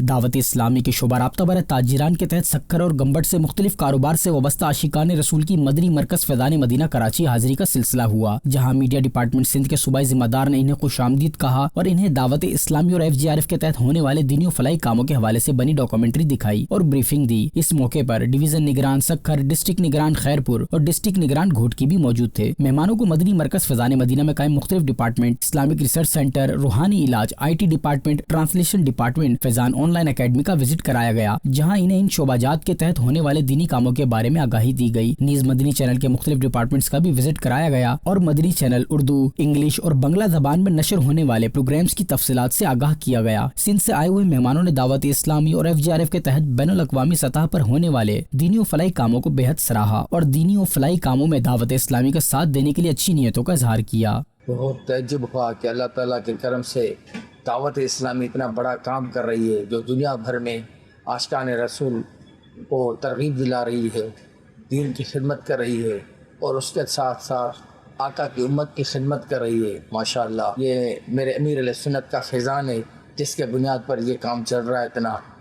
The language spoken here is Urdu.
دعوت اسلامی کے شعبہ رابطہ برائے تاجران کے تحت سکر اور گمبٹ سے مختلف کاروبار سے وابستہ عاشقان رسول کی مدنی مرکز فیضان مدینہ کراچی حاضری کا سلسلہ ہوا، جہاں میڈیا ڈپارٹمنٹ سندھ کے صوبائی ذمہ دار نے انہیں خوش آمدید کہا اور انہیں دعوت اسلامی اور FGRF کے تحت ہونے والے دینی و فلاحی کاموں کے حوالے سے بنی ڈاکومنٹری دکھائی اور بریفنگ دی۔ اس موقع پر ڈویژن نگران سکر، ڈسٹرکٹ نگران خیرپور اور ڈسٹرکٹ نگران گھوٹکی بھی موجود تھے۔ مہمانوں کو مدنی مرکز فیضان مدینہ میں قائم مختلف ڈپارٹمنٹ، اسلامک ریسرچ سینٹر، روحانی علاج، IT department, translation department, Faizan on line academy کا وزٹ کرایا گیا، جہاں انہیں ان شعبہ جات کے تحت ہونے والے دینی کاموں کے بارے میں آگاہی دی گئی۔ نیز مدنی چینل کے مختلف ڈپارٹمنٹس کا بھی وزٹ کرایا گیا اور مدنی چینل اردو، انگلش اور بنگلہ زبان میں نشر ہونے والے پروگرامز کی تفصیلات سے آگاہ کیا گیا۔ سندھ سے آئے ہوئے مہمانوں نے دعوت اسلامی اور FGRF کے تحت بین الاقوامی سطح پر ہونے والے دینی و فلاحی کاموں کو بے حد سراہا اور دینی و فلاحی کاموں میں دعوت اسلامی کا ساتھ دینے کے لیے اچھی نیتوں کا اظہار کیا۔ بہت تعجب ہوا کہ اللہ تعالیٰ کے کرم سے دعوت اسلامی اتنا بڑا کام کر رہی ہے، جو دنیا بھر میں عاشقان رسول کو ترغیب دلا رہی ہے، دین کی خدمت کر رہی ہے اور اس کے ساتھ ساتھ آقا کی امت کی خدمت کر رہی ہے۔ ماشاءاللہ یہ میرے امیر علیہ سنت کا فیضان ہے، جس کے بنیاد پر یہ کام چل رہا ہے اتنا۔